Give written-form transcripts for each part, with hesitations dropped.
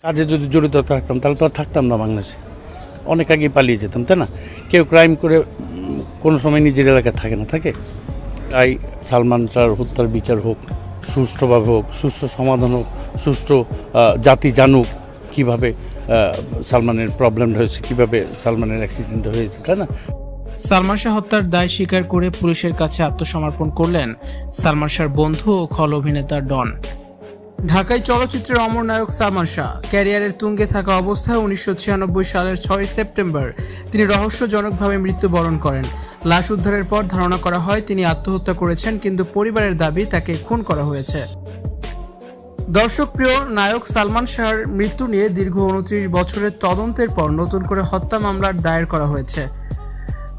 কাজে যদি জড়িত থাকতাম তাহলে তো আর থাকতাম না বাংলাদেশে, অনেক আগেই পালিয়ে যেতাম, তাই না? কেউ ক্রাইম করে কোনো সময় নিজের এলাকায় থাকে না, থাকে। তাই সালমান শাহর হত্যার বিচার হোক, সুষ্ঠুভাবে হোক, সুষ্ঠু সমাধান হোক, সুষ্ঠু জাতি জানুক কীভাবে সালমানের প্রবলেম হয়েছে, কীভাবে সালমানের অ্যাক্সিডেন্ট হয়েছে, তাই না? সালমান শাহ হত্যার দায় স্বীকার করে পুলিশের কাছে আত্মসমর্পণ করলেন সালমান শাহর বন্ধু ও খল অভিনেতা ডন। ঢাকায় চলচ্চিত্রের অমর নায়ক সালমান শাহ ক্যারিয়ারের তুঙ্গে থাকা অবস্থায় 1996 সালের 6 সেপ্টেম্বর তিনি রহস্যজনকভাবে মৃত্যুবরণ করেন। লাশ উদ্ধারের পর ধারণা করা হয় তিনি আত্মহত্যা করেছেন, কিন্তু পরিবারের দাবি তাকে খুন করা হয়েছে। দর্শকপ্রিয় নায়ক সালমান শাহর মৃত্যু নিয়ে দীর্ঘ 29 বছরের তদন্তের পর নতুন করে হত্যা মামলার দায়ের করা হয়েছে।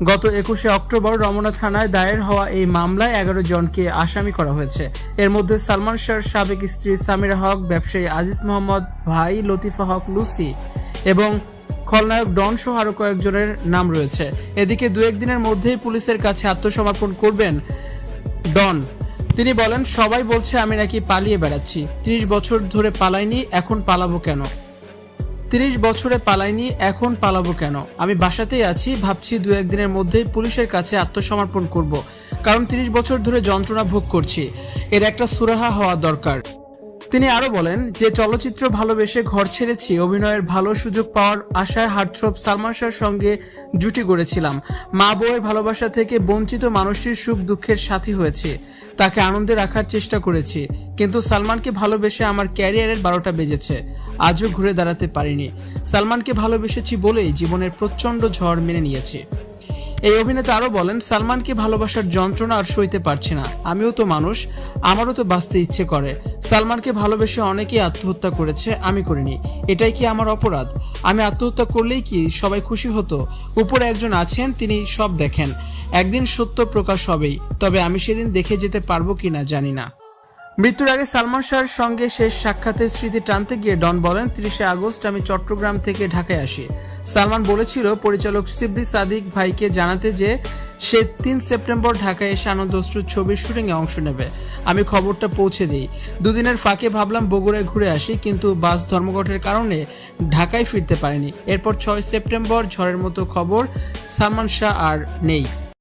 গত 21 অক্টোবর রমনা থানায় দায়ের হওয়া এই মামলায় 11 জনকে আসামি করা হয়েছে। এর মধ্যে সালমান শাহর সাবেক স্ত্রী সামিরা হক, ব্যবসায়ী আজিজ মোহাম্মদ, ভাই লতিফা হক লুসি এবং খলনায়ক ডন সহ আরও কয়েকজনের নাম রয়েছে। এদিকে 2-1 দিনের মধ্যেই পুলিশের কাছে আত্মসমর্পণ করবেন ডন। তিনি বলেন, সবাই বলছে আমি নাকি পালিয়ে বেড়াচ্ছি। 30 বছর ধরে পালাইনি, এখন পালাবো কেন? 30 বছরে পালাইনি, এখন পালাবো কেন? আমি বাসাতেই আছি, ভাবছি 2-1 দিনের মধ্যেই পুলিশের কাছে আত্মসমর্পণ করব, কারণ 30 বছর ধরে যন্ত্রণা ভোগ করছি। এর একটা সুরাহা হওয়া দরকার। তিনি আরো বলেন যে চলচ্চিত্র ভালোবেসে ঘর ছেড়েছি, অভিনয়ের ভালো সুযোগ পাওয়ার আশায় হার্টথ্রব সালমান শাহর সঙ্গে জুটি গড়েছিলাম। মা বউয়ের ভালোবাসা থেকে বঞ্চিত মানুষটির সুখ দুঃখের সাথী হয়েছি, তাকে আনন্দে রাখার চেষ্টা করেছি, কিন্তু সালমানকে ভালোবেসে আমার ক্যারিয়ারের 12টা বেজেছে, আজও ঘুরে দাঁড়াতে পারিনি। সালমানকে ভালোবেসেছি বলেই জীবনের প্রচণ্ড ঝড় মেনে নিয়েছি। এই অভিনেতা আরো বলেন, সালমানকে ভালোবাসার যন্ত্রণা আর সইতে পারছি না। আমিও তো মানুষ, আমারও তো বাঁচতে ইচ্ছে করে। সালমানকে ভালোবেসে অনেকেই আত্মহত্যা করেছে, আমি করিনি। এটাই কি আমার অপরাধ? আমি আত্মহত্যা করলেই কি সবাই খুশি হতো? উপরে একজন আছেন, তিনি সব দেখেন। একদিন সত্য প্রকাশ হবেই, তবে আমি সেদিন দেখে যেতে পারবো কিনা জানি না। মৃত্যুর আগে সালমান শাহর সঙ্গে শেষ সাক্ষাতের স্মৃতি টানতে গিয়ে ডন বলেন, 30 আগস্ট আমি চট্টগ্রাম থেকে ঢাকায় আসি। সালমান বলেছিল পরিচালক শিবলি সাদিক ভাইকে জানাতে যে সে 3 সেপ্টেম্বর ঢাকায় এসে আনন্দ অশ্রুর ছবির শুটিংয়ে অংশ নেবে। আমি খবরটা পৌঁছে দিই। দুদিনের ফাঁকে ভাবলাম বগুড়ায় ঘুরে আসি, কিন্তু বাস ধর্মঘটের কারণে ঢাকায় ফিরতে পারিনি। এরপর 6 সেপ্টেম্বর ঝড়ের মতো খবর, সালমান শাহ আর নেই।